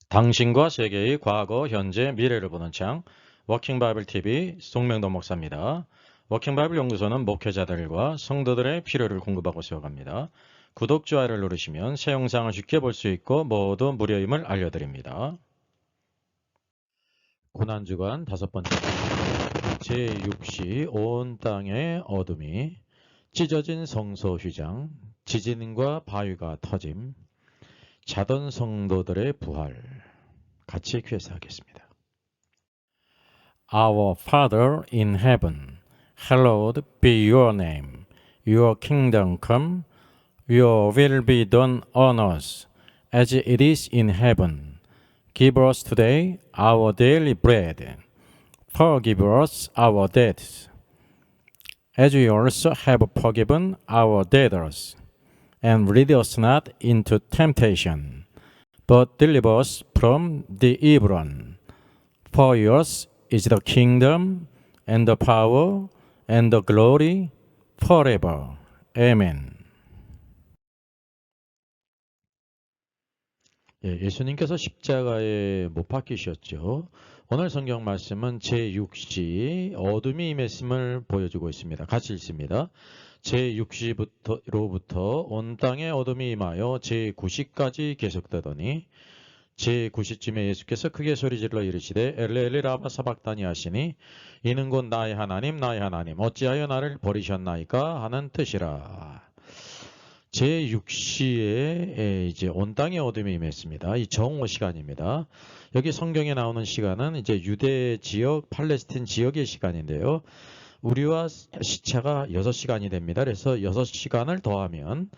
당신과 세계의 과거, 현재, 미래를 보는 창 워킹 바이블 TV 송명도 목사입니다. 워킹 바이블 연구소는 목회자들과 성도들의 필요를 공급하고 세워갑니다. 구독, 좋아요를 누르시면 새 영상을 쉽게 볼 수 있고 모두 무료임을 알려드립니다. 고난주간 5번째 제6시 온 땅의 어둠이 찢어진 성소 휘장, 지진과 바위가 터짐, 자던 성도들의 부활 같이 퀴즈하겠습니다. Our Father in heaven, hallowed be your name. Your kingdom come, your will be done on earth as it is in heaven. Give us today our daily bread. Forgive us our debts, as we also have forgiven our debtors. And lead us not into temptation, but deliver us from the evil one. For yours is the kingdom and the power and the glory forever. Amen. 예수님께서 십자가에 못 박히셨죠. 오늘 성경 말씀은 제6시 어둠이 임했음을 보여주고 있습니다. 같이 읽습니다. 제6시로부터 온 땅에 어둠이 임하여 제9시까지 계속되더니 제9시쯤에 예수께서 크게 소리질러 이르시되 엘레 라마 사박다니 하시니 이는 곧 나의 하나님 어찌하여 나를 버리셨나이까 하는 뜻이라. 제6시에 이제 온 땅의 어둠이 임했습니다. 이 정오 시간입니다. 여기 성경에 나오는 시간은 이제 유대 지역, 팔레스틴 지역의 시간인데요. 우리와 시차가 6시간이 됩니다. 그래서 6시간을 더하면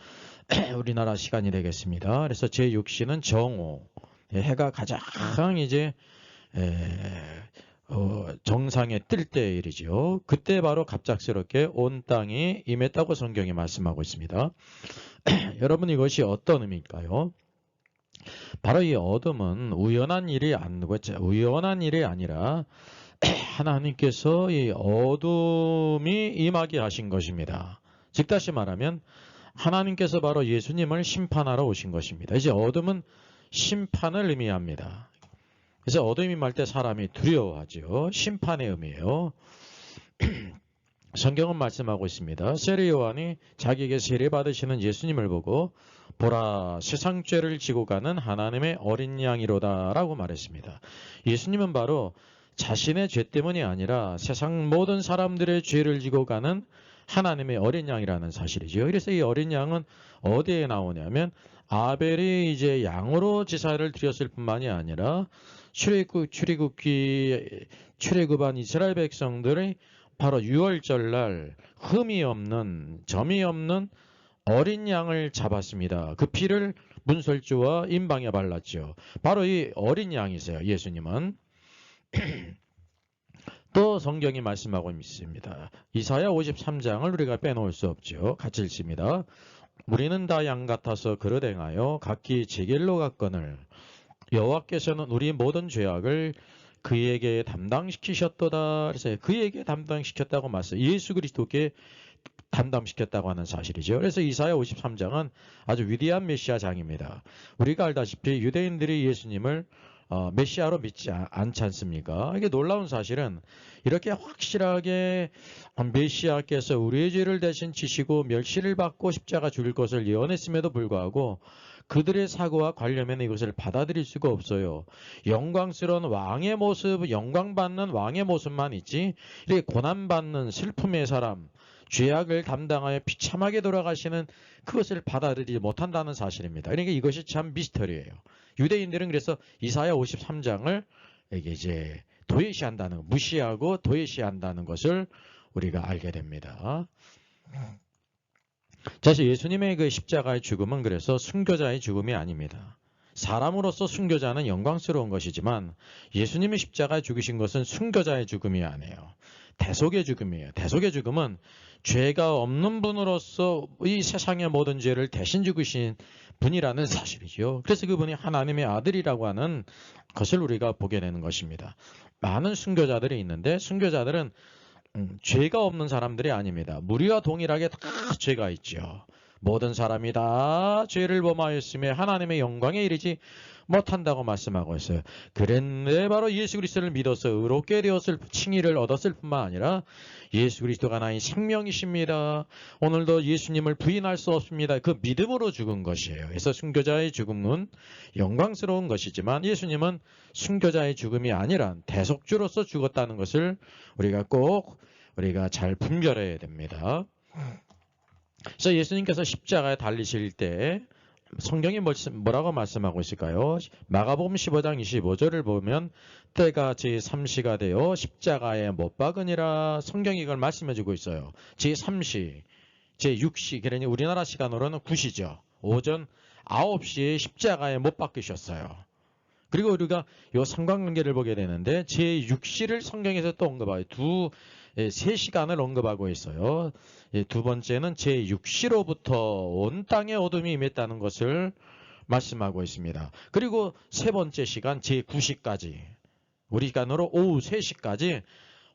우리나라 시간이 되겠습니다. 그래서 제6시는 정오, 해가 가장 이제 정상에 뜰 때의 일이죠. 그때 바로 갑작스럽게 온 땅이 임했다고 성경이 말씀하고 있습니다. 여러분, 이것이 어떤 의미일까요? 바로 이 어둠은 우연한 일이 아니라 하나님께서 이 어둠이 임하게 하신 것입니다. 즉 다시 말하면 하나님께서 바로 예수님을 심판하러 오신 것입니다. 이제 어둠은 심판을 의미합니다. 그래서 어둠이 임할 때 사람이 두려워하죠. 심판의 의미예요. 성경은 말씀하고 있습니다. 세례 요한이 자기에게 세례받으시는 예수님을 보고 보라, 세상 죄를 지고 가는 하나님의 어린 양이로다 라고 말했습니다. 예수님은 바로 자신의 죄 때문이 아니라 세상 모든 사람들의 죄를 지고 가는 하나님의 어린 양이라는 사실이죠. 그래서 이 어린 양은 어디에 나오냐면 아벨이 이제 양으로 제사를 드렸을 뿐만이 아니라 출애굽한 이스라엘 백성들의 바로 유월절날 흠이 없는, 점이 없는 어린 양을 잡았습니다. 그 피를 문설주와 임방에 발랐죠. 바로 이 어린 양이세요, 예수님은. 또 성경이 말씀하고 있습니다. 이사야 53장을 우리가 빼놓을 수 없죠. 같이 읽습니다. 우리는 다 양 같아서 그릇 행하여 각기 제 길로 갔거늘 여호와께서는 우리 모든 죄악을 그에게 담당시키셨도다. 그래서 그에게 담당시켰다고 말씀. 예수 그리스도께 담당시켰다고 하는 사실이죠. 그래서 이사야 53장은 아주 위대한 메시아 장입니다. 우리가 알다시피 유대인들이 예수님을 메시아로 믿지 않지 않습니까? 이게 놀라운 사실은 이렇게 확실하게 메시아께서 우리의 죄를 대신 지시고 멸시를 받고 십자가 죽을 것을 예언했음에도 불구하고 그들의 사고와 관련해서 이것을 받아들일 수가 없어요. 영광스러운 왕의 모습, 영광받는 왕의 모습만 있지 이렇게 고난받는 슬픔의 사람, 죄악을 담당하여 비참하게 돌아가시는 그것을 받아들이지 못한다는 사실입니다. 그러니까 이것이 참 미스터리예요. 유대인들은 그래서 이사야 53장을 이제 도외시한다는, 무시하고 도외시한다는 것을 우리가 알게 됩니다. 사실 예수님의 그 십자가의 죽음은 그래서 순교자의 죽음이 아닙니다. 사람으로서 순교자는 영광스러운 것이지만 예수님의 십자가에 죽으신 것은 순교자의 죽음이 아니에요. 대속의 죽음이에요. 대속의 죽음은 죄가 없는 분으로서 이 세상의 모든 죄를 대신 죽으신 분이라는 사실이죠. 그래서 그분이 하나님의 아들이라고 하는 것을 우리가 보게 되는 것입니다. 많은 순교자들이 있는데 순교자들은 죄가 없는 사람들이 아닙니다. 무리와 동일하게 다 죄가 있죠. 모든 사람이 다 죄를 범하였으며 하나님의 영광에 이르지 못한다고 말씀하고 있어요. 그랬는데 바로 예수 그리스도를 믿어서 의롭게 되었을 칭의를 얻었을 뿐만 아니라 예수 그리스도가 나의 생명이십니다. 오늘도 예수님을 부인할 수 없습니다. 그 믿음으로 죽은 것이에요. 그래서 순교자의 죽음은 영광스러운 것이지만 예수님은 순교자의 죽음이 아니라 대속주로서 죽었다는 것을 우리가 잘 분별해야 됩니다. 그래서 예수님께서 십자가에 달리실 때 성경이 뭐라고 말씀하고 있을까요? 마가복음 15장 25절을 보면 때가 제3시가 되어 십자가에 못 박으니라 성경이 이걸 말씀해주고 있어요. 제3시, 제6시, 그러니 우리나라 시간으로는 9시죠. 오전 9시에 십자가에 못 박으셨어요. 그리고 우리가 이 상관관계를 보게 되는데 제6시를 성경에서 또 언급해요. 세 시간을 언급하고 있어요. 두 번째는 제6시로부터 온 땅에 어둠이 임했다는 것을 말씀하고 있습니다. 그리고 세 번째 시간 제9시까지 우리 시간으로 오후 3시까지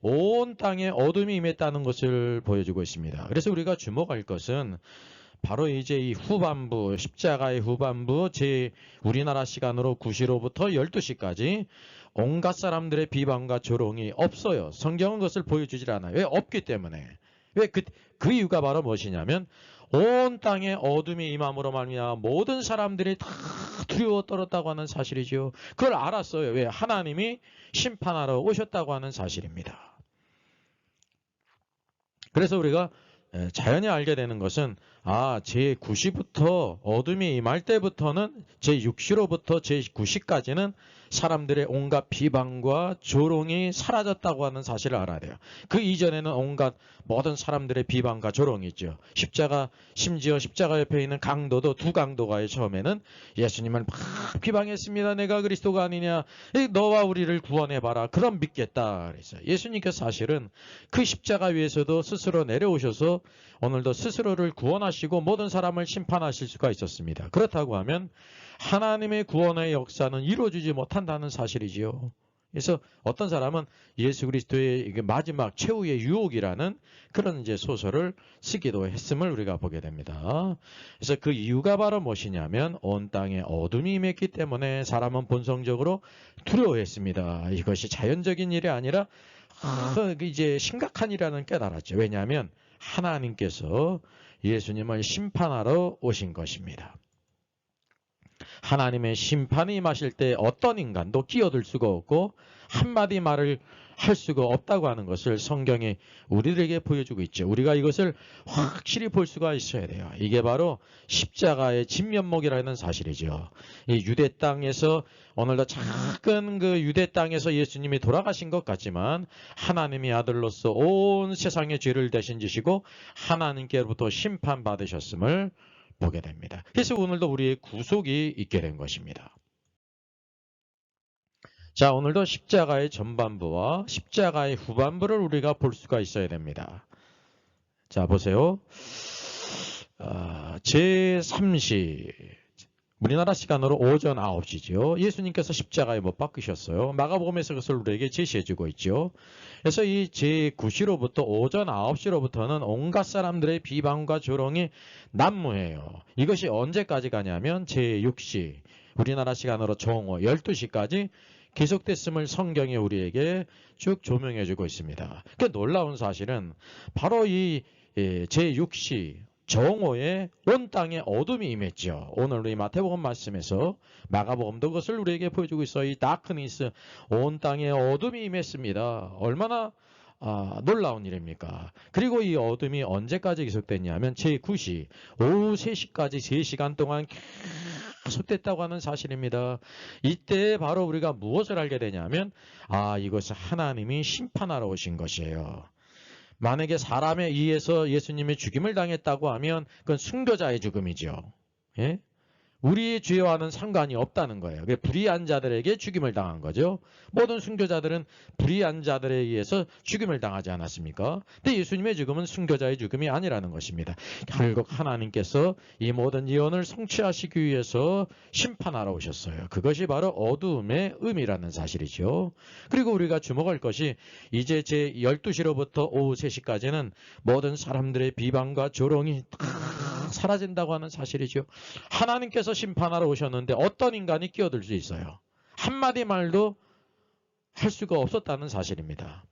온 땅에 어둠이 임했다는 것을 보여주고 있습니다. 그래서 우리가 주목할 것은 바로 이제 이 후반부, 십자가의 후반부, 우리나라 시간으로 9시로부터 12시까지 온갖 사람들의 비방과 조롱이 없어요. 성경은 그것을 보여주질 않아요. 왜? 없기 때문에. 왜? 그 이유가 바로 무엇이냐면 온 땅에 어둠이 임함으로 말미암아 모든 사람들이 다 두려워 떨었다고 하는 사실이죠. 그걸 알았어요. 왜? 하나님이 심판하러 오셨다고 하는 사실입니다. 그래서 우리가 자연히 알게 되는 것은 제9시부터 어둠이 임할 때부터는 제6시로부터 제9시까지는 사람들의 온갖 비방과 조롱이 사라졌다고 하는 사실을 알아야 돼요. 그 이전에는 온갖 모든 사람들의 비방과 조롱이 있죠. 심지어 십자가 옆에 있는 강도도 두 강도가 처음에는 예수님을 막 비방했습니다. 내가 그리스도가 아니냐. 너와 우리를 구원해봐라. 그럼 믿겠다. 그랬어요. 예수님께서 사실은 그 십자가 위에서도 스스로 내려오셔서 오늘도 스스로를 구원하시고 모든 사람을 심판하실 수가 있었습니다. 그렇다고 하면 하나님의 구원의 역사는 이루어지지 못한다는 사실이지요. 그래서 어떤 사람은 예수 그리스도의 마지막 최후의 유혹이라는 그런 이제 소설을 쓰기도 했음을 우리가 보게 됩니다. 그래서 그 이유가 바로 무엇이냐면 온 땅에 어둠이 임했기 때문에 사람은 본성적으로 두려워했습니다. 이것이 자연적인 일이 아니라 이제 심각한 일이라는 깨달았죠. 왜냐하면 하나님께서 예수님을 심판하러 오신 것입니다. 하나님의 심판이 임하실 때 어떤 인간도 끼어들 수가 없고 한마디 말을 할 수가 없다고 하는 것을 성경이 우리들에게 보여주고 있죠. 우리가 이것을 확실히 볼 수가 있어야 돼요. 이게 바로 십자가의 진면목이라는 사실이죠. 이 유대 땅에서 오늘도 작은 그 유대 땅에서 예수님이 돌아가신 것 같지만 하나님의 아들로서 온 세상의 죄를 대신 지시고 하나님께로부터 심판받으셨음을 보게 됩니다. 그래서 오늘도 우리의 구속이 있게 된 것입니다. 자, 오늘도 십자가의 전반부와 십자가의 후반부를 우리가 볼 수가 있어야 됩니다. 자, 보세요. 제3시 우리나라 시간으로 오전 9시죠. 예수님께서 십자가에 못 박히셨어요. 마가복음에서 그것을 우리에게 제시해주고 있죠. 그래서 이 제9시로부터 오전 9시로부터는 온갖 사람들의 비방과 조롱이 난무해요. 이것이 언제까지 가냐면 제6시 우리나라 시간으로 정오 12시까지 계속됐음을 성경이 우리에게 쭉 조명해주고 있습니다. 그 놀라운 사실은 바로 이 제6시 정오에 온 땅에 어둠이 임했죠. 오늘 우리 마태복음 말씀에서 마가복음도 그것을 우리에게 보여주고 있어요. 이 다크니스, 온 땅에 어둠이 임했습니다. 얼마나 놀라운 일입니까? 그리고 이 어둠이 언제까지 계속됐냐면 제9시 오후 3시까지 3시간 동안 계속됐다고 하는 사실입니다. 이때 바로 우리가 무엇을 알게 되냐면 이것은 하나님이 심판하러 오신 것이에요. 만약에 사람에 의해서 예수님이 죽임을 당했다고 하면 그건 순교자의 죽음이죠. 예? 우리의 죄와는 상관이 없다는 거예요. 불의한 자들에게 죽임을 당한 거죠. 모든 순교자들은 불의한 자들에 의해서 죽임을 당하지 않았습니까? 근데 예수님의 죽음은 순교자의 죽음이 아니라는 것입니다. 결국 하나님께서 이 모든 예언을 성취하시기 위해서 심판하러 오셨어요. 그것이 바로 어두움의 의미라는 사실이죠. 그리고 우리가 주목할 것이 이제 제 12시로부터 오후 3시까지는 모든 사람들의 비방과 조롱이 다 사라진다고 하는 사실이죠. 하나님께서 심판하러 오셨는데 어떤 인간이 끼어들 수 있어요? 한마디 말도 할 수가 없었다는 사실입니다.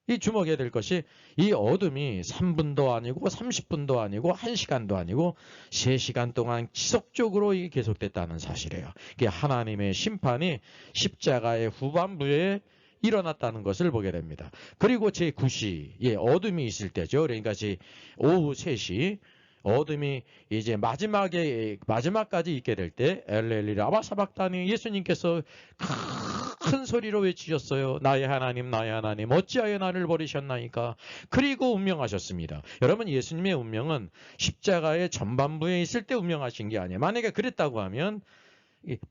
이 주목해야 될 것이 이 어둠이 3분도 아니고 30분도 아니고 1시간도 아니고 3시간 동안 지속적으로 이게 계속됐다는 사실이에요. 이게 하나님의 심판이 십자가의 후반부에 일어났다는 것을 보게 됩니다. 그리고 제9시, 어둠이 있을 때죠. 그러니까 오후 3시, 어둠이 이제 마지막까지 있게 될 때 엘렐리 라마 사박다니 예수님께서 큰 소리로 외치셨어요. 나의 하나님 나의 하나님 어찌하여 나를 버리셨나이까. 그리고 운명하셨습니다. 여러분 예수님의 운명은 십자가의 전반부에 있을 때 운명하신 게 아니에요. 만약에 그랬다고 하면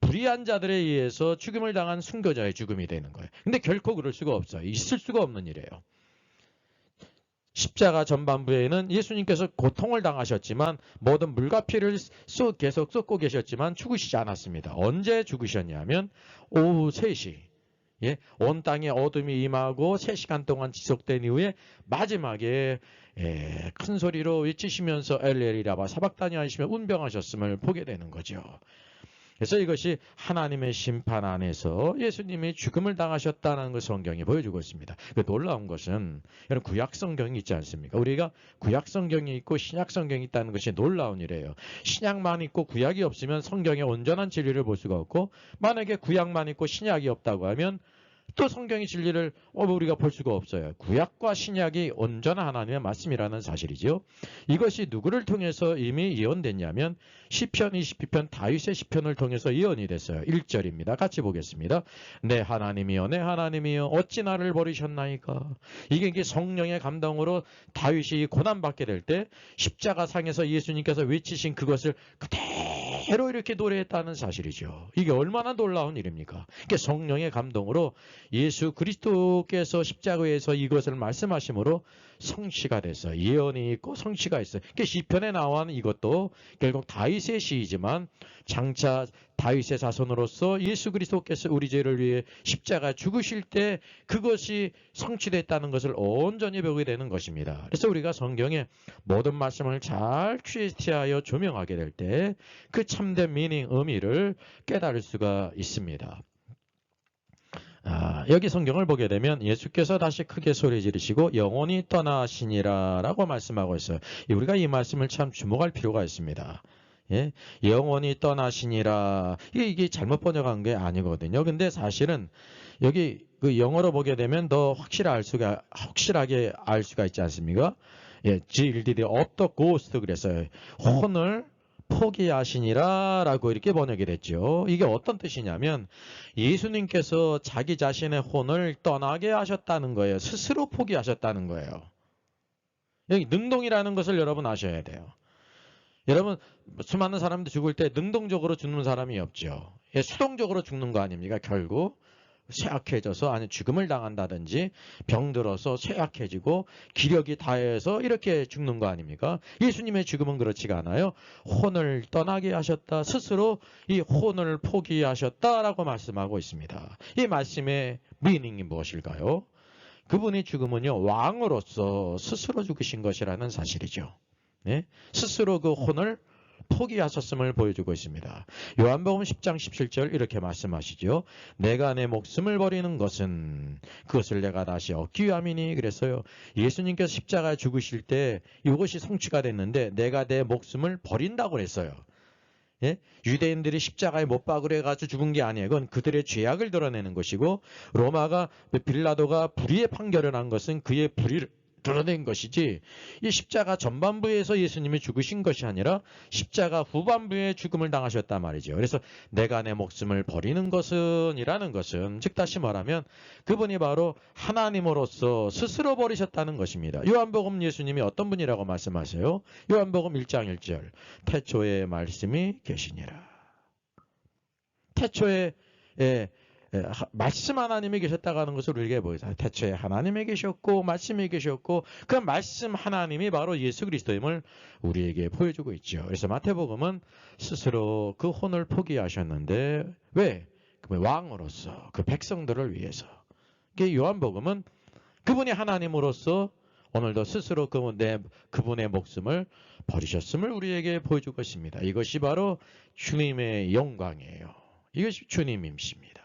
불의한 자들에 의해서 죽임을 당한 순교자의 죽음이 되는 거예요. 근데 결코 그럴 수가 없어요. 있을 수가 없는 일이에요. 십자가 전반부에는 예수님께서 고통을 당하셨지만 모든 물과 피를 계속 쏟고 계셨지만 죽으시지 않았습니다. 언제 죽으셨냐면 오후 3시 온 땅에 어둠이 임하고 3시간 동안 지속된 이후에 마지막에 큰 소리로 외치시면서 엘레리라바 사박다니 하시며 운병하셨음을 보게 되는 거죠. 그래서 이것이 하나님의 심판 안에서 예수님이 죽음을 당하셨다는 걸 성경이 보여주고 있습니다. 그 놀라운 것은 여러분 구약 성경이 있지 않습니까? 우리가 구약 성경이 있고 신약 성경이 있다는 것이 놀라운 일이에요. 신약만 있고 구약이 없으면 성경의 온전한 진리를 볼 수가 없고 만약에 구약만 있고 신약이 없다고 하면 또 성경의 진리를 우리가 볼 수가 없어요. 구약과 신약이 온전한 하나님의 말씀이라는 사실이죠. 이것이 누구를 통해서 이미 예언됐냐면 시편 22편 다윗의 시편을 통해서 예언이 됐어요. 1절입니다. 같이 보겠습니다. 내 하나님이여 내 하나님이여 어찌 나를 버리셨나이까. 이게 성령의 감동으로 다윗이 고난받게 될 때 십자가 상에서 예수님께서 외치신 그것을 그대로 이렇게 노래했다는 사실이죠. 이게 얼마나 놀라운 일입니까? 이게 성령의 감동으로 예수 그리스도께서 십자가에서 이것을 말씀하심으로 성취가 됐어요. 예언이 있고 성취가 있어요. 시편에 나온 이것도 결국 다윗의 시이지만 장차 다윗의 자손으로서 예수 그리스도께서 우리 죄를 위해 십자가 죽으실 때 그것이 성취됐다는 것을 온전히 보게 되는 것입니다. 그래서 우리가 성경의 모든 말씀을 잘 취하여 조명하게 될 때 그 참된 미닝 의미를 깨달을 수가 있습니다. 여기 성경을 보게 되면 예수께서 다시 크게 소리 지르시고 영원히 떠나시니라 라고 말씀하고 있어요. 우리가 이 말씀을 참 주목할 필요가 있습니다. 영원히 떠나시니라. 이게 잘못 번역한 게 아니거든요. 근데 사실은 여기 그 영어로 보게 되면 더 확실하게 알 수가 있지 않습니까? Jill did up the ghost 그랬어요. 혼을 포기하시니라 라고 이렇게 번역이 됐죠. 이게 어떤 뜻이냐면 예수님께서 자기 자신의 혼을 떠나게 하셨다는 거예요. 스스로 포기하셨다는 거예요. 여기 능동이라는 것을 여러분 아셔야 돼요. 여러분 수많은 사람들 죽을 때 능동적으로 죽는 사람이 없죠. 수동적으로 죽는 거 아닙니까? 결국 쇠약해져서 아니 죽음을 당한다든지 병들어서 쇠약해지고 기력이 다해서 이렇게 죽는 거 아닙니까? 예수님의 죽음은 그렇지가 않아요. 혼을 떠나게 하셨다. 스스로 이 혼을 포기하셨다라고 말씀하고 있습니다. 이 말씀의 미닝이 무엇일까요? 그분의 죽음은요 왕으로서 스스로 죽으신 것이라는 사실이죠. 스스로 그 혼을 포기하셨음을 보여주고 있습니다. 요한복음 10장 17절 이렇게 말씀하시죠. 내가 내 목숨을 버리는 것은 그것을 내가 다시 얻기 위함이니 그랬어요. 예수님께서 십자가에 죽으실 때 이것이 성취가 됐는데 내가 내 목숨을 버린다고 그랬어요. 유대인들이 십자가에 못 박으려가지고 죽은 게 아니에요. 그건 그들의 죄악을 드러내는 것이고 로마가 빌라도가 불의의 판결을 한 것은 그의 불의를 드러낸 것이지 이 십자가 전반부에서 예수님이 죽으신 것이 아니라 십자가 후반부에 죽음을 당하셨단 말이죠. 그래서 내가 내 목숨을 버리는 것은 이라는 것은 즉 다시 말하면 그분이 바로 하나님으로서 스스로 버리셨다는 것입니다. 요한복음 예수님이 어떤 분이라고 말씀하세요? 요한복음 1장 1절 태초에 말씀이 계시니라. 태초에 말씀 하나님이 계셨다고 하는 것을 우리에게 보여요. 태초에 하나님이 계셨고 말씀이 계셨고 그 말씀 하나님이 바로 예수 그리스도임을 우리에게 보여주고 있죠. 그래서 마태복음은 스스로 그 혼을 포기하셨는데 왜? 그 왕으로서 그 백성들을 위해서. 요한복음은 그분이 하나님으로서 오늘도 스스로 그분의 목숨을 버리셨음을 우리에게 보여주고 있습니다. 이것이 바로 주님의 영광이에요. 이것이 주님이십니다.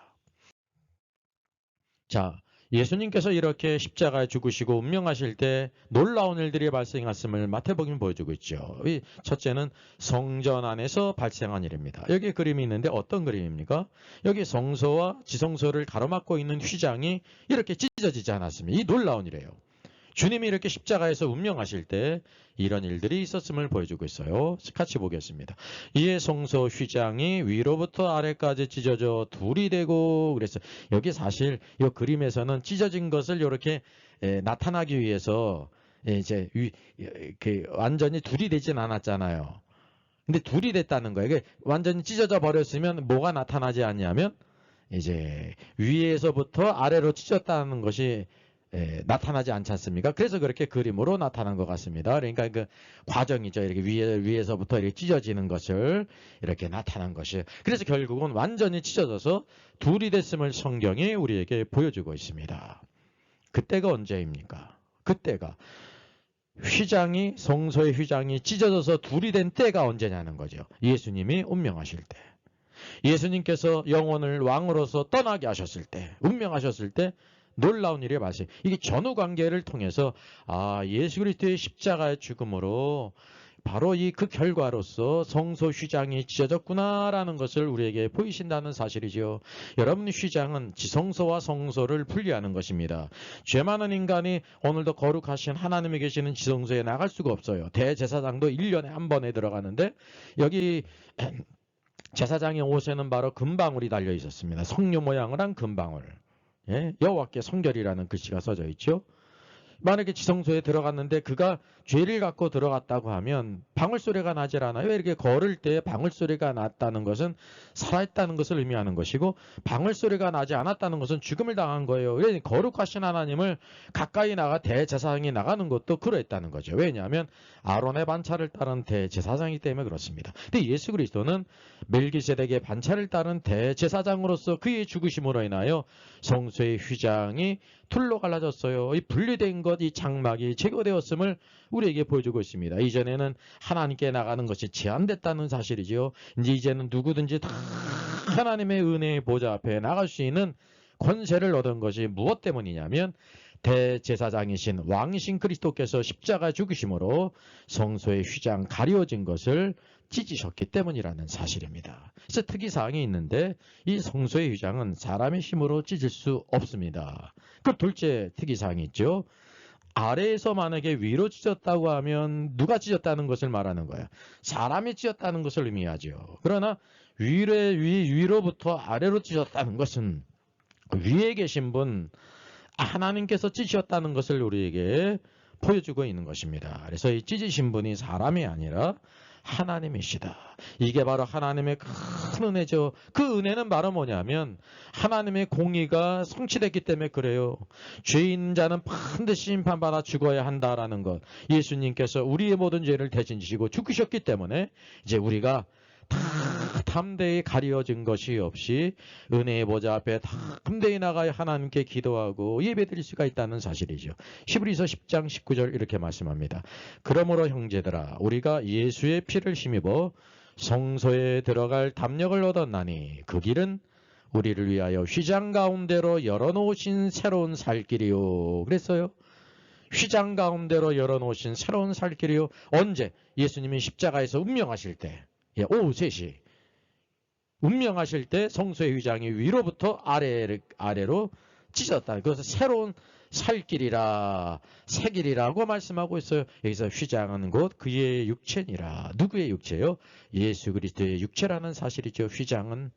자, 예수님께서 이렇게 십자가에 죽으시고 운명하실 때 놀라운 일들이 발생했음을 마태복음이 보여주고 있죠. 이 첫째는 성전 안에서 발생한 일입니다. 여기 그림이 있는데 어떤 그림입니까? 여기 성소와 지성소를 가로막고 있는 휘장이 이렇게 찢어지지 않았습니다. 이 놀라운 일이에요. 주님이 이렇게 십자가에서 운명하실 때 이런 일들이 있었음을 보여주고 있어요. 같이 보겠습니다. 이에 성소 휘장이 위로부터 아래까지 찢어져 둘이 되고 그래서 여기 사실 이 그림에서는 찢어진 것을 이렇게 나타나기 위해서 이제 완전히 둘이 되진 않았잖아요. 근데 둘이 됐다는 거예요. 이게 완전히 찢어져 버렸으면 뭐가 나타나지 않냐면 이제 위에서부터 아래로 찢었다는 것이 나타나지 않지 않습니까? 그래서 그렇게 그림으로 나타난 것 같습니다. 그러니까 그 과정이죠. 이렇게 위에서부터 이렇게 찢어지는 것을 이렇게 나타난 것이. 그래서 결국은 완전히 찢어져서 둘이 됐음을 성경이 우리에게 보여주고 있습니다. 그때가 언제입니까? 그때가 성소의 휘장이 찢어져서 둘이 된 때가 언제냐는 거죠. 예수님이 운명하실 때. 예수님께서 영혼을 왕으로서 떠나게 하셨을 때, 운명하셨을 때 놀라운 일이 발생. 이게 전후 관계를 통해서 예수 그리스도의 십자가의 죽음으로 바로 그 결과로서 성소 휘장이 찢어졌구나라는 것을 우리에게 보이신다는 사실이죠. 여러분, 휘장은 지성소와 성소를 분리하는 것입니다. 죄 많은 인간이 오늘도 거룩하신 하나님이 계시는 지성소에 나갈 수가 없어요. 대제사장도 1년에 한 번에 들어가는데 여기 제사장의 옷에는 바로 금방울이 달려 있었습니다. 석류 모양을 한 금방울. 여호와께 성결이라는 글씨가 써져 있죠. 만약에 지성소에 들어갔는데 그가 죄를 갖고 들어갔다고 하면 방울소리가 나질 않아요. 이렇게 걸을 때 방울소리가 났다는 것은 살아있다는 것을 의미하는 것이고, 방울소리가 나지 않았다는 것은 죽음을 당한 거예요. 그러니까 거룩하신 하나님을 가까이 나가 대제사장이 나가는 것도 그러했다는 거죠. 왜냐하면 아론의 반차를 따른 대제사장이기 때문에 그렇습니다. 근데 예수 그리스도는 멜기세덱의 반차를 따른 대제사장으로서 그의 죽으심으로 인하여 성소의 휘장이 둘로 갈라졌어요. 이 분리된 것, 이 장막이 제거되었음을 우리에게 보여주고 있습니다. 이전에는 하나님께 나가는 것이 제한됐다는 사실이죠. 이제는 누구든지 다 하나님의 은혜의 보좌 앞에 나갈 수 있는 권세를 얻은 것이 무엇 때문이냐면 대제사장이신 왕이신 그리스도께서 십자가 죽으심으로 성소의 휘장 가려진 것을 찢으셨기 때문이라는 사실입니다. 그래서 특이사항이 있는데 이 성소의 휘장은 사람의 힘으로 찢을 수 없습니다. 그 둘째 특이사항이 있죠. 아래에서 만약에 위로 찢었다고 하면 누가 찢었다는 것을 말하는 거예요. 사람이 찢었다는 것을 의미하죠. 그러나 위로부터 아래로 찢었다는 것은 위에 계신 분 하나님께서 찢으셨다는 것을 우리에게 보여주고 있는 것입니다. 그래서 이 찢으신 분이 사람이 아니라 하나님이시다. 이게 바로 하나님의 큰 은혜죠. 그 은혜는 바로 뭐냐면 하나님의 공의가 성취됐기 때문에 그래요. 죄 있는 자는 반드시 심판받아 죽어야 한다라는 것. 예수님께서 우리의 모든 죄를 대신 지시고 죽으셨기 때문에 이제 우리가 다 담대히 가려진 것이 없이 은혜의 보좌 앞에 담대히 나가야 하나님께 기도하고 예배드릴 수가 있다는 사실이죠. 히브리서 10장 19절 이렇게 말씀합니다. 그러므로 형제들아 우리가 예수의 피를 힘입어 성소에 들어갈 담력을 얻었나니 그 길은 우리를 위하여 휘장 가운데로 열어놓으신 새로운 살 길이요. 그랬어요. 휘장 가운데로 열어놓으신 새로운 살 길이요. 언제? 예수님이 십자가에서 운명하실 때, 오후 3시 운명하실 때 성소의 휘장이 위로부터 아래로 찢었다. 그래서 새로운 살길이라 새 길이라고 말씀하고 있어요. 여기서 휘장은 곧 그의 육체니라. 누구의 육체요? 예수 그리스도의 육체라는 사실이죠. 휘장은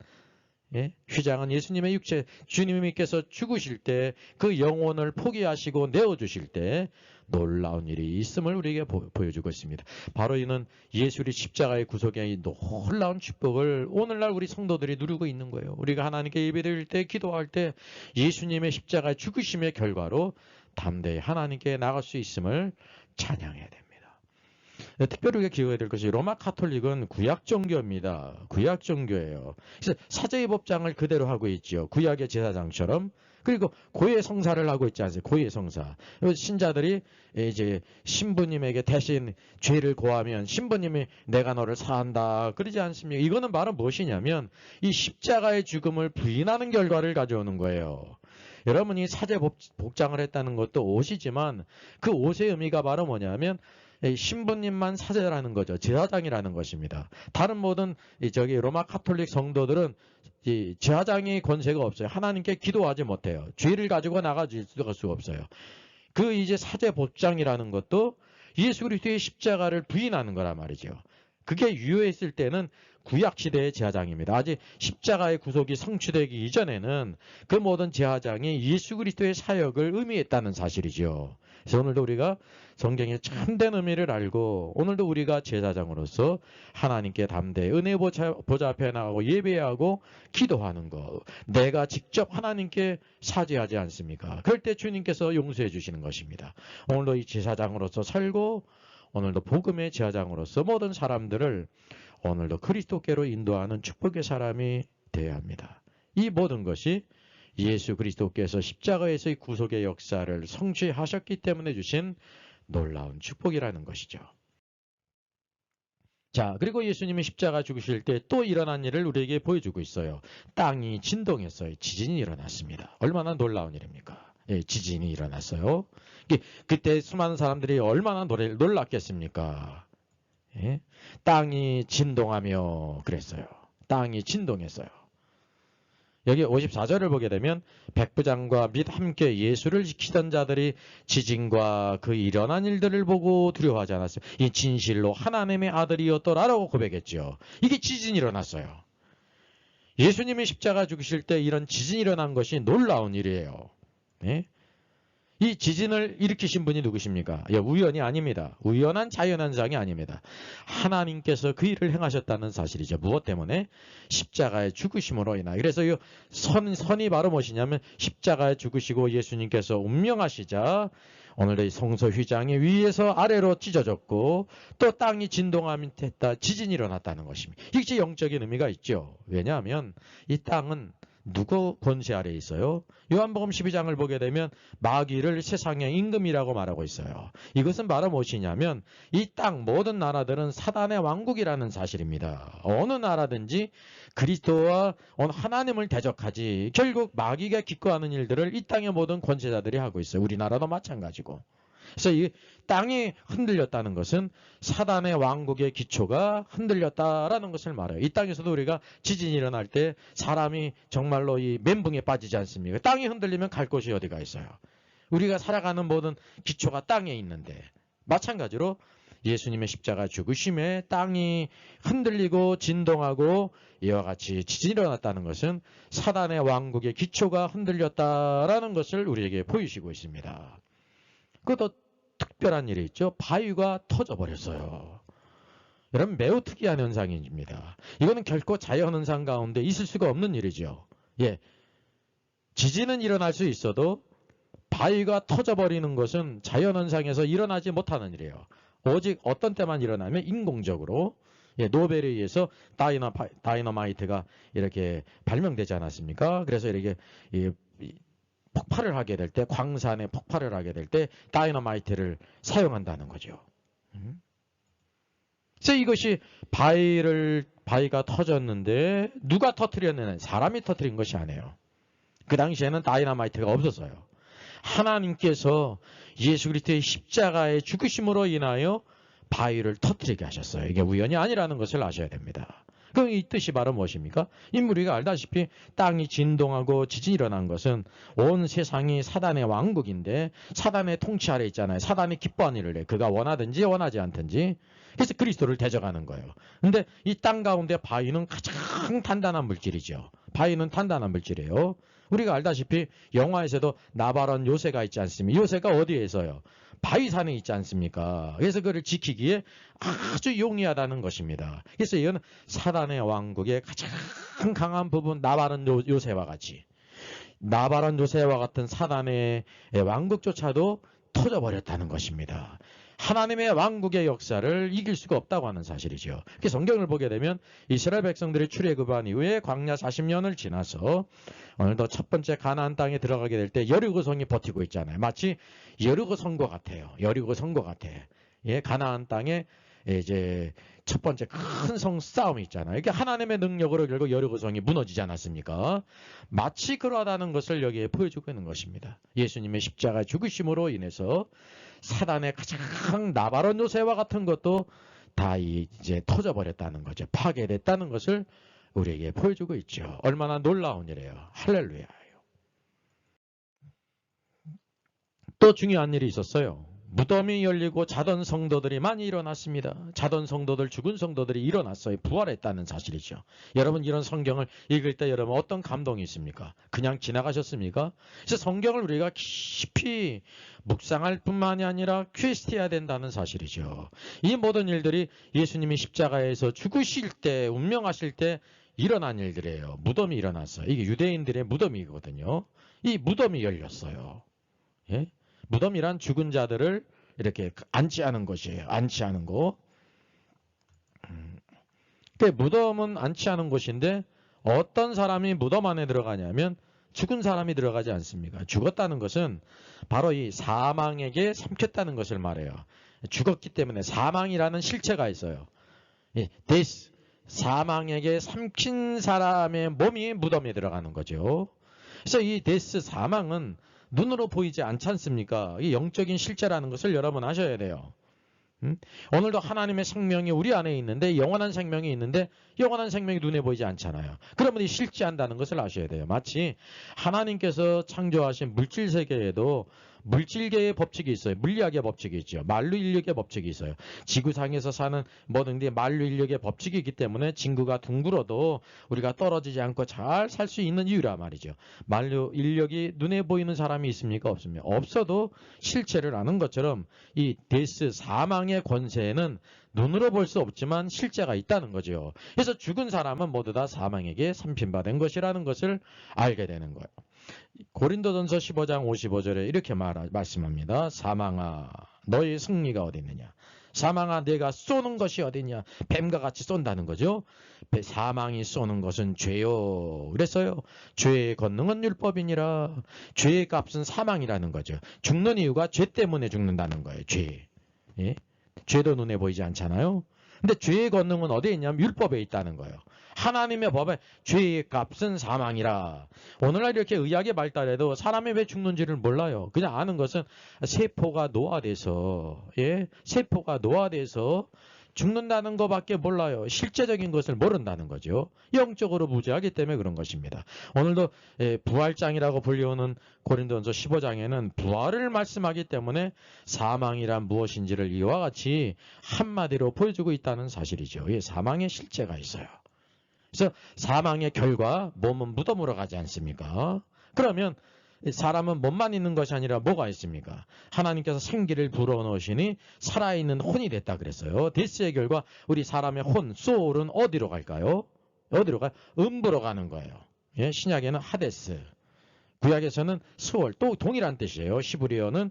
예수님의 육체. 주님께서 죽으실 때 그 영혼을 포기하시고 내어주실 때 놀라운 일이 있음을 우리에게 보여주고 있습니다. 바로 이는 예수의 십자가의 구속의 놀라운 축복을 오늘날 우리 성도들이 누리고 있는 거예요. 우리가 하나님께 예배드릴 때, 기도할 때 예수님의 십자가의 죽으심의 결과로 담대히 하나님께 나갈 수 있음을 찬양해야 됩니다. 특별히 우리가 기억해야 될 것이 로마 카톨릭은 구약 종교입니다. 구약 종교예요. 그래서 사제의 법장을 그대로 하고 있죠. 구약의 제사장처럼. 그리고 고해 성사를 하고 있지 않습니까? 고해 성사. 신자들이 이제 신부님에게 대신 죄를 고하면 신부님이 내가 너를 사한다 그러지 않습니까? 이거는 바로 무엇이냐면 이 십자가의 죽음을 부인하는 결과를 가져오는 거예요. 여러분이 사제 복장을 했다는 것도 옷이지만 그 옷의 의미가 바로 뭐냐면 신부님만 사제라는 거죠. 제사장이라는 것입니다. 다른 모든 저기 로마 카톨릭 성도들은 이 제사장이 권세가 없어요. 하나님께 기도하지 못해요. 죄를 가지고 나가질 수가 없어요. 그 이제 사제 복장이라는 것도 예수 그리스도의 십자가를 부인하는 거란 말이죠. 그게 유효했을 때는 구약 시대의 제사장입니다. 아직 십자가의 구속이 성취되기 이전에는 그 모든 제사장이 예수 그리스도의 사역을 의미했다는 사실이죠. 그래서 오늘도 우리가 성경의 참된 의미를 알고 오늘도 우리가 제사장으로서 하나님께 담대 은혜 보좌 앞에 나가고 예배하고 기도하는 것, 내가 직접 하나님께 사죄하지 않습니까? 그럴 때 주님께서 용서해 주시는 것입니다. 오늘도 이 제사장으로서 살고 오늘도 복음의 제사장으로서 모든 사람들을 오늘도 그리스도께로 인도하는 축복의 사람이 되어야 합니다. 이 모든 것이 예수 그리스도께서 십자가에서의 구속의 역사를 성취하셨기 때문에 주신 놀라운 축복이라는 것이죠. 자, 그리고 예수님이 십자가 죽으실 때 또 일어난 일을 우리에게 보여주고 있어요. 땅이 진동했어요. 지진이 일어났습니다. 얼마나 놀라운 일입니까? 예, 지진이 일어났어요. 그때 수많은 사람들이 얼마나 놀랐겠습니까? 예? 땅이 진동하며 그랬어요. 땅이 진동했어요. 여기 54절을 보게 되면 백부장과 및 함께 예수를 지키던 자들이 지진과 그 일어난 일들을 보고 두려워하지 않았어요. 이 진실로 하나님의 아들이었더라라고 고백했죠. 이게 지진이 일어났어요. 예수님이 십자가 죽으실 때 이런 지진이 일어난 것이 놀라운 일이에요. 네? 이 지진을 일으키신 분이 누구십니까? 우연이 아닙니다. 우연한 자연현상이 아닙니다. 하나님께서 그 일을 행하셨다는 사실이죠. 무엇 때문에? 십자가의 죽으심으로 인하여. 그래서 이 선이 바로 무엇이냐면 십자가에 죽으시고 예수님께서 운명하시자 오늘의 성소 휘장이 위에서 아래로 찢어졌고 또 땅이 진동하면서 지진이 일어났다는 것입니다. 이게 영적인 의미가 있죠. 왜냐하면 이 땅은 누구 권세 아래에 있어요? 요한복음 12장을 보게 되면 마귀를 세상의 임금이라고 말하고 있어요. 이것은 바로 무엇이냐면 이 땅 모든 나라들은 사단의 왕국이라는 사실입니다. 어느 나라든지 그리스도와 하나님을 대적하지 결국 마귀가 기꺼하는 일들을 이 땅의 모든 권세자들이 하고 있어요. 우리나라도 마찬가지고. 그래서 이 땅이 흔들렸다는 것은 사단의 왕국의 기초가 흔들렸다라는 것을 말해요. 이 땅에서도 우리가 지진이 일어날 때 사람이 정말로 이 멘붕에 빠지지 않습니까? 땅이 흔들리면 갈 곳이 어디가 있어요? 우리가 살아가는 모든 기초가 땅에 있는데 마찬가지로 예수님의 십자가 죽으심에 땅이 흔들리고 진동하고 이와 같이 지진이 일어났다는 것은 사단의 왕국의 기초가 흔들렸다라는 것을 우리에게 보이시고 있습니다. 그것도 특별한 일이 있죠. 바위가 터져버렸어요. 여러분 매우 특이한 현상입니다. 이거는 결코 자연현상 가운데 있을 수가 없는 일이죠. 예, 지진은 일어날 수 있어도 바위가 터져버리는 것은 자연현상에서 일어나지 못하는 일이에요. 오직 어떤 때만 일어나면 인공적으로 노벨에 의해서 다이너마이트가 이렇게 발명되지 않았습니까? 그래서 이렇게 폭발을 하게 될 때, 광산에 폭발을 하게 될 때 다이너마이트를 사용한다는 거죠. 그래서 이것이 바위가 터졌는데 누가 터뜨렸느냐? 사람이 터뜨린 것이 아니에요. 그 당시에는 다이너마이트가 없었어요. 하나님께서 예수 그리스도의 십자가의 죽으심으로 인하여 바위를 터뜨리게 하셨어요. 이게 우연이 아니라는 것을 아셔야 됩니다. 그럼 이 뜻이 바로 무엇입니까? 우리가 알다시피 땅이 진동하고 지진이 일어난 것은 온 세상이 사단의 왕국인데 사단의 통치 아래 있잖아요. 사단이 기뻐하는 일을 해. 그가 원하든지 원하지 않든지. 그래서 그리스도를 대적하는 거예요. 근데 이 땅 가운데 바위는 가장 단단한 물질이죠. 바위는 단단한 물질이에요. 우리가 알다시피 영화에서도 나바론 요새가 있지 않습니까? 요새가 어디에 있어요? 바위산에 있지 않습니까? 그래서 그를 지키기에 아주 용이하다는 것입니다. 그래서 이건 사단의 왕국의 가장 강한 부분 나바론 요새와 같이 나바론 요새와 같은 사단의 왕국조차도 터져버렸다는 것입니다. 하나님의 왕국의 역사를 이길 수가 없다고 하는 사실이죠. 성경을 보게 되면 이스라엘 백성들이 출애굽한 이후에 광야 40년을 지나서 오늘도 첫 번째 가나안 땅에 들어가게 될 때 여리고성이 버티고 있잖아요. 마치 여리고성과 같아요. 여리고성과 같아. 예, 가나안 땅에 이제 첫 번째 큰 성 싸움이 있잖아요. 이게 하나님의 능력으로 결국 여리고성이 무너지지 않았습니까? 마치 그러하다는 것을 여기에 보여주고 있는 것입니다. 예수님의 십자가 죽으심으로 인해서 사단의 가장 나바론 요새와 같은 것도 다 이제 터져버렸다는 거죠. 파괴됐다는 것을 우리에게 보여주고 있죠. 얼마나 놀라운 일이에요. 할렐루야예요. 또 중요한 일이 있었어요. 무덤이 열리고 자던 성도들이 많이 일어났습니다. 자던 성도들, 죽은 성도들이 일어났어요. 부활했다는 사실이죠. 여러분 이런 성경을 읽을 때 여러분 어떤 감동이 있습니까? 그냥 지나가셨습니까? 그래서 성경을 우리가 깊이 묵상할 뿐만이 아니라 퀘스트해야 된다는 사실이죠. 이 모든 일들이 예수님이 십자가에서 죽으실 때, 운명하실 때 일어난 일들이에요. 무덤이 일어났어요. 이게 유대인들의 무덤이거든요. 이 무덤이 열렸어요. 예? 무덤이란 죽은 자들을 이렇게 안치하는 것이에요. 안치하는 거. 무덤은 안치하는 곳인데 어떤 사람이 무덤 안에 들어가냐면 죽은 사람이 들어가지 않습니까? 죽었다는 것은 바로 이 사망에게 삼켰다는 것을 말해요. 죽었기 때문에 사망이라는 실체가 있어요. 데스, 사망에게 삼킨 사람의 몸이 무덤에 들어가는 거죠. 그래서 이 데스, 사망은 눈으로 보이지 않지 않습니까? 이 영적인 실체라는 것을 여러분 아셔야 돼요. 오늘도 하나님의 생명이 우리 안에 있는데 영원한 생명이 있는데 영원한 생명이 눈에 보이지 않잖아요. 그러면 이 실체한다는 것을 아셔야 돼요. 마치 하나님께서 창조하신 물질 세계에도 물질계의 법칙이 있어요. 물리학의 법칙이 있죠. 만류 인력의 법칙이 있어요. 지구상에서 사는 모든 게 만류 인력의 법칙이기 때문에 진구가 둥글어도 우리가 떨어지지 않고 잘 살 수 있는 이유라 말이죠. 만류 인력이 눈에 보이는 사람이 있습니까? 없습니까? 없어도 실체를 아는 것처럼 이 데스, 사망의 권세는 눈으로 볼 수 없지만 실제가 있다는 거죠. 그래서 죽은 사람은 모두 다 사망에게 삼킨받은 것이라는 것을 알게 되는 거예요. 고린도전서 15장 55절에 이렇게 말씀합니다. 사망아 너의 승리가 어디 있느냐. 사망아 내가 쏘는 것이 어디냐. 뱀과 같이 쏜다는 거죠. 사망이 쏘는 것은 죄요. 그랬어요. 죄의 권능은 율법이니라. 죄의 값은 사망이라는 거죠. 죽는 이유가 죄 때문에 죽는다는 거예요. 죄. 예? 죄도 눈에 보이지 않잖아요. 근데 죄의 권능은 어디에 있냐면 율법에 있다는 거예요. 하나님의 법에 죄의 값은 사망이라. 오늘날 이렇게 의학이 발달해도 사람이 왜 죽는지를 몰라요. 그냥 아는 것은 세포가 노화돼서, 예, 세포가 노화돼서 죽는다는 것밖에 몰라요. 실제적인 것을 모른다는 거죠. 영적으로 무지하기 때문에 그런 것입니다. 오늘도 부활장이라고 불리우는 고린도전서 15장에는 부활을 말씀하기 때문에 사망이란 무엇인지를 이와 같이 한마디로 보여주고 있다는 사실이죠. 예, 사망의 실체가 있어요. 그래서 사망의 결과 몸은 무덤으로 가지 않습니까? 그러면 사람은 몸만 있는 것이 아니라 뭐가 있습니까? 하나님께서 생기를 불어넣으시니 살아있는 혼이 됐다 그랬어요. 데스의 결과 우리 사람의 혼, 소울은 어디로 갈까요? 어디로 가요? 음부로 가는 거예요. 예, 신약에는 하데스, 구약에서는 스월, 또 동일한 뜻이에요. 시브리어는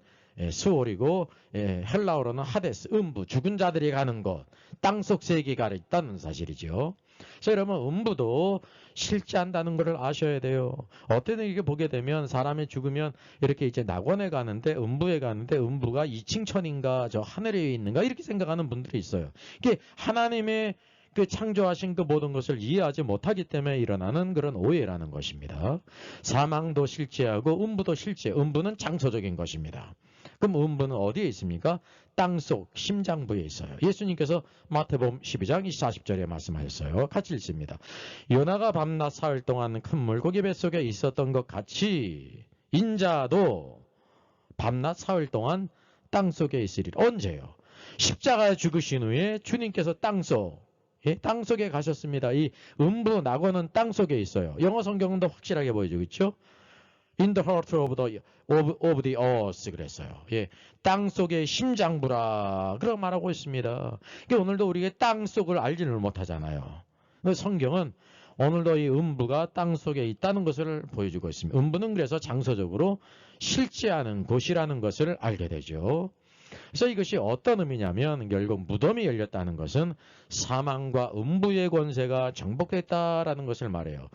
스월이고 헬라어로는 하데스, 음부, 죽은 자들이 가는 곳, 땅속 세계가 있다는 사실이죠. 그래서 여러분 음부도 실제한다는 것을 아셔야 돼요. 어떤 이게 보게 되면 사람이 죽으면 이렇게 이제 낙원에 가는데 음부에 가는데 음부가 2층 천인가 저 하늘에 있는가 이렇게 생각하는 분들이 있어요. 이게 하나님의 그 창조하신 그 모든 것을 이해하지 못하기 때문에 일어나는 그런 오해라는 것입니다. 사망도 실제하고 음부도 실제, 음부는 장소적인 것입니다. 그럼 음부는 어디에 있습니까? 땅속 심장부에 있어요. 예수님께서 마태복음 12장 40절에 말씀하셨어요. 같이 읽습니다. 요나가 밤낮 사흘 동안 큰 물고기 뱃속에 있었던 것 같이 인자도 밤낮 사흘 동안 땅속에 있으리라. 언제요? 십자가에 죽으신 후에 주님께서 땅속, 예? 땅속에 가셨습니다. 이 음부 낙원은 땅속에 있어요. 영어 성경은 더 확실하게 보여주고 있죠. In the heart of the earth 그랬어요. 예, 땅 속의 심장부라 그렇게 말하고 있습니다. 그러니까 오늘도 우리가 땅 속을 알지를 못하잖아요. 성경은 오늘도 이 음부가 땅 속에 있다는 것을 보여주고 있습니다. 음부는 그래서 장소적으로 실제하는 곳이라는 것을 알게 되죠. 그래서 이것이 어떤 의미냐면 결국 무덤이 열렸다는 것은 사망과 음부의 권세가 정복됐다라는 것을 말해요.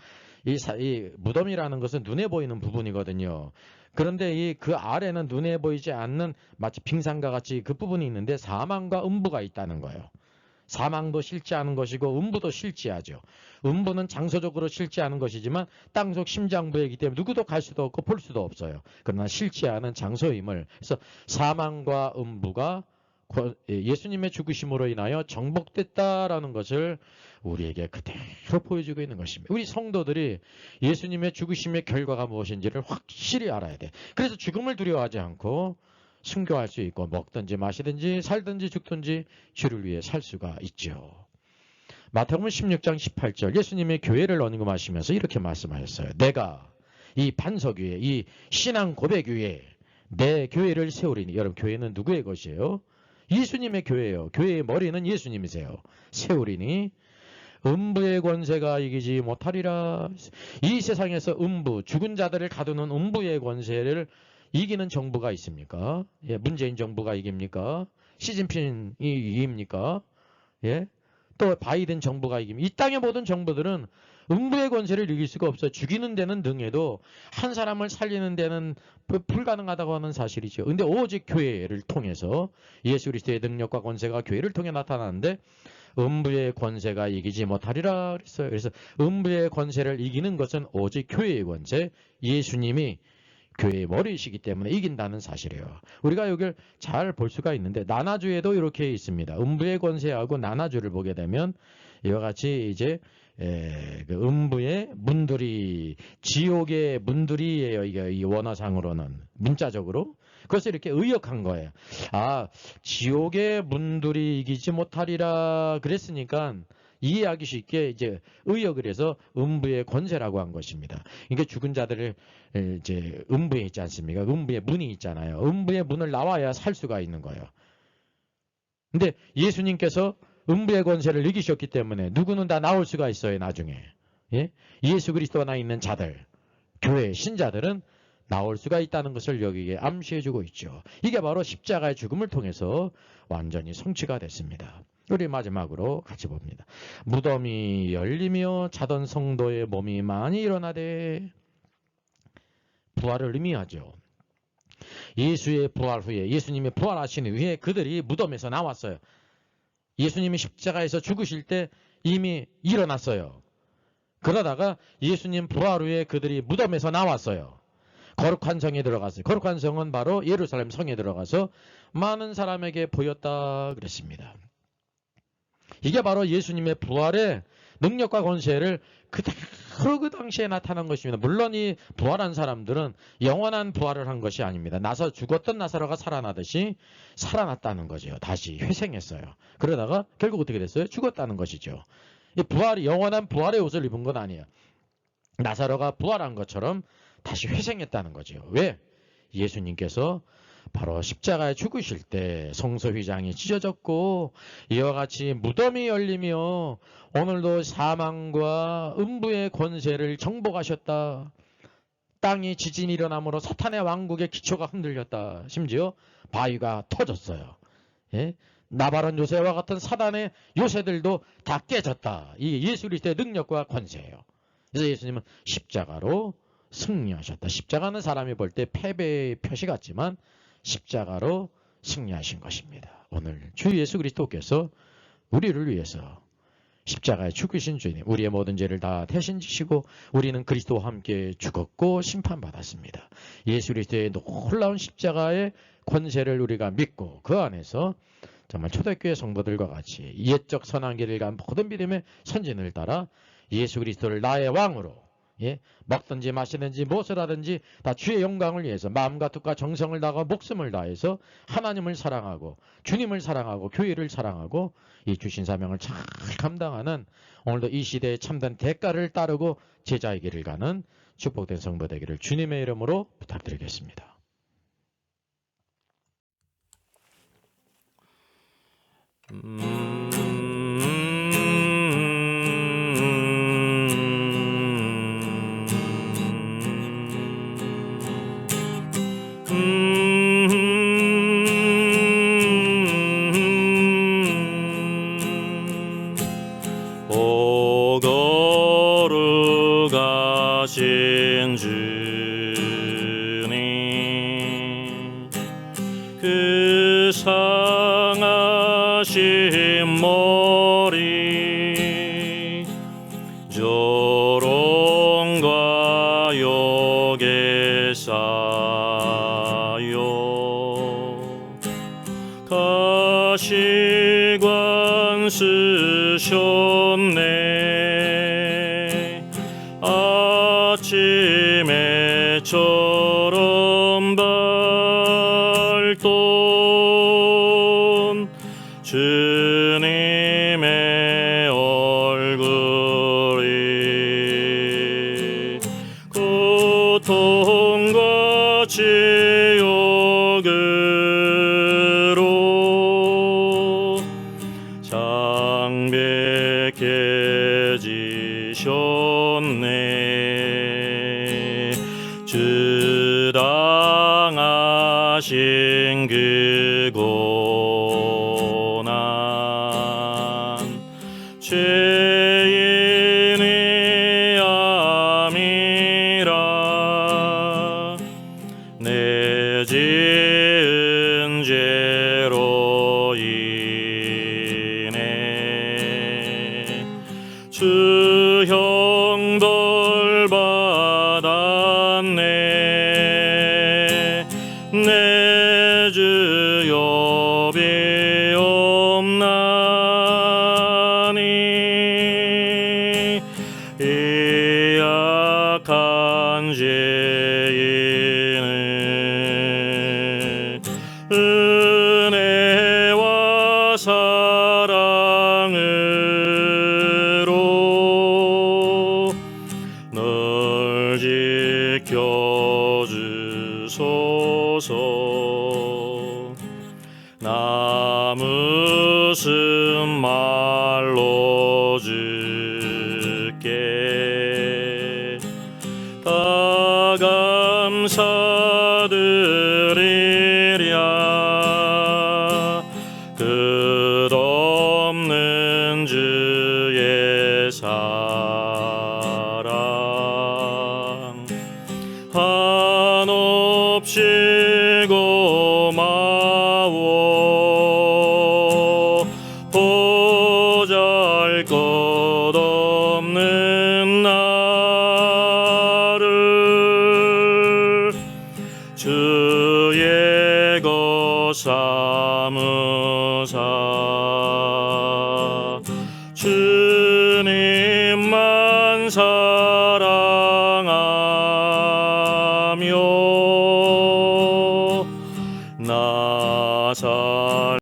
이 무덤이라는 것은 눈에 보이는 부분이거든요. 그런데 그 아래는 눈에 보이지 않는 마치 빙산과 같이 그 부분이 있는데 사망과 음부가 있다는 거예요. 사망도 실제하는 것이고 음부도 실제하죠. 음부는 장소적으로 실제하는 것이지만 땅속 심장부이기 때문에 누구도 갈 수도 없고 볼 수도 없어요. 그러나 실제하는 장소임을. 그래서 사망과 음부가 예수님의 죽으심으로 인하여 정복됐다라는 것을 우리에게 그대로 보여주고 있는 것입니다. 우리 성도들이 예수님의 죽으심의 결과가 무엇인지를 확실히 알아야 돼. 그래서 죽음을 두려워하지 않고 순교할 수 있고 먹든지 마시든지 살든지 죽든지 주를 위해 살 수가 있죠. 마태복음 16장 18절 예수님의 교회를 언급하시면서 이렇게 말씀하셨어요. 내가 이 반석 위에 이 신앙 고백 위에 내 교회를 세우리니. 여러분 교회는 누구의 것이에요? 예수님의 교회예요. 교회의 머리는 예수님이세요. 세우리니 음부의 권세가 이기지 못하리라. 이 세상에서 음부 죽은 자들을 가두는 음부의 권세를 이기는 정부가 있습니까? 예, 문재인 정부가 이깁니까? 시진핑이 이깁니까? 예? 또 바이든 정부가 이깁니까? 이 땅의 모든 정부들은 음부의 권세를 이길 수가 없어요. 죽이는 데는 능해도 한 사람을 살리는 데는 불가능하다고 하는 사실이죠. 근데 오직 교회를 통해서 예수 그리스도의 능력과 권세가 교회를 통해 나타나는데 음부의 권세가 이기지 못하리라 그랬어요. 그래서 음부의 권세를 이기는 것은 오직 교회의 권세, 예수님이 교회의 머리이시기 때문에 이긴다는 사실이에요. 우리가 여기를 잘 볼 수가 있는데 나나주에도 이렇게 있습니다. 음부의 권세하고 나나주를 보게 되면 이와 같이 이제 그 음부의 문들이 지옥의 문들이에요. 이게 이 원어상으로는 문자적으로 그것을 이렇게 의역한 거예요. 아, 지옥의 문들이 이기지 못하리라 그랬으니까 이해하기 쉽게 이제 의역을 해서 음부의 권세라고 한 것입니다. 이게 죽은 자들을 이제 음부에 있지 않습니까? 음부의 문이 있잖아요. 음부의 문을 나와야 살 수가 있는 거예요. 근데 예수님께서 음부의 권세를 이기셨기 때문에 누구는 다 나올 수가 있어요. 나중에. 예? 예수 그리스도 안에 있는 자들, 교회 신자들은 나올 수가 있다는 것을 여기에 암시해주고 있죠. 이게 바로 십자가의 죽음을 통해서 완전히 성취가 됐습니다. 우리 마지막으로 같이 봅니다. 무덤이 열리며 자던 성도의 몸이 많이 일어나되 부활을 의미하죠. 예수의 부활 후에 예수님이 부활하신 후에 그들이 무덤에서 나왔어요. 예수님이 십자가에서 죽으실 때 이미 일어났어요. 그러다가 예수님 부활 후에 그들이 무덤에서 나왔어요. 거룩한 성에 들어갔어요. 거룩한 성은 바로 예루살렘 성에 들어가서 많은 사람에게 보였다 그랬습니다. 이게 바로 예수님의 부활의 능력과 권세를 그대로 그 당시에 나타난 것입니다. 물론 이 부활한 사람들은 영원한 부활을 한 것이 아닙니다. 죽었던 나사로가 살아나듯이 살아났다는 거죠. 다시 회생했어요. 그러다가 결국 어떻게 됐어요? 죽었다는 것이죠. 이 부활이 영원한 부활의 옷을 입은 건 아니에요. 나사로가 부활한 것처럼 다시 회생했다는 거죠. 왜? 예수님께서 바로 십자가에 죽으실 때 성소휘장이 찢어졌고 이와 같이 무덤이 열리며 오늘도 사망과 음부의 권세를 정복하셨다. 땅이 지진이 일어남으로 사탄의 왕국의 기초가 흔들렸다. 심지어 바위가 터졌어요. 예? 나바론 요새와 같은 사단의 요새들도 다 깨졌다. 이 예수 그리스도의 능력과 권세예요. 그래서 예수님은 십자가로 승리하셨다. 십자가는 사람이 볼 때 패배의 표시 같지만 십자가로 승리하신 것입니다. 오늘 주 예수 그리스도께서 우리를 위해서 십자가에 죽으신 주님, 우리의 모든 죄를 다 대신 지시고 우리는 그리스도와 함께 죽었고 심판받았습니다. 예수 그리스도의 놀라운 십자가의 권세를 우리가 믿고 그 안에서 정말 초대교회 성도들과 같이 옛적 선한 길을 간 모든 믿음의 선진을 따라 예수 그리스도를 나의 왕으로 먹든지 마시든지 무엇을 하든지 다 주의 영광을 위해서 마음과 뜻과 정성을 다하고 목숨을 다해서 하나님을 사랑하고 주님을 사랑하고 교회를 사랑하고 이 주신 사명을 잘 감당하는 오늘도 이 시대의 참된 대가를 따르고 제자의 길을 가는 축복된 성도 되기를 주님의 이름으로 부탁드리겠습니다. 주님 그 상하신 머리 조롱과 욕에 쌓여 가시관 쓰셨네 아침에 처럼 밝던 주님의 얼굴이 고통과 지옥으로 창백해 지셨네 주 당하신 그 고난 죄인이 암이라 내 지은 죄로 인해 주 형벌 받았네 내 주 여비 없나니 이 약한 죄인을 은혜와 사랑으로 널 지켜주소서 나 무슨 말로 주께 다 감사드리랴 끝없는 주의 사랑 한없이 고마워 보잘것없는 나를 주의 것 삼으사 주님만 사랑하며 나 살게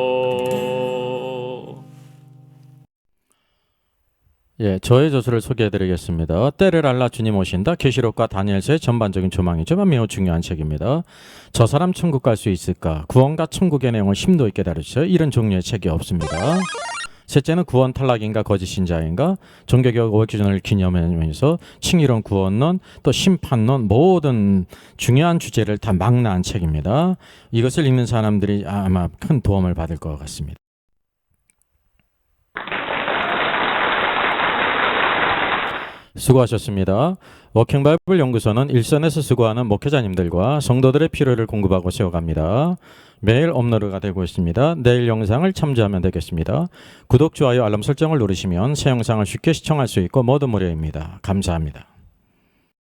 하소서. 예, 저의 저서를 소개해드리겠습니다. 때를 알라 주님 오신다. 계시록과 다니엘서의 전반적인 조망이지만 매우 중요한 책입니다. 저 사람 천국 갈 수 있을까? 구원과 천국의 내용을 심도 있게 다루죠. 이런 종류의 책이 없습니다. 셋째는 구원 탈락인가 거짓 신자인가 종교개혁 500주년을 기념하면서 칭의론 구원론 또 심판론 모든 중요한 주제를 다 망라한 책입니다. 이것을 읽는 사람들이 아마 큰 도움을 받을 것 같습니다. 수고하셨습니다. 워킹바이블 연구소는 일선에서 수고하는 목회자님들과 성도들의 필요를 공급하고 세워갑니다. 매일 업로드가 되고 있습니다. 내일 영상을 참조하면 되겠습니다. 구독, 좋아요, 알람 설정을 누르시면 새 영상을 쉽게 시청할 수 있고 모두 무료입니다. 감사합니다.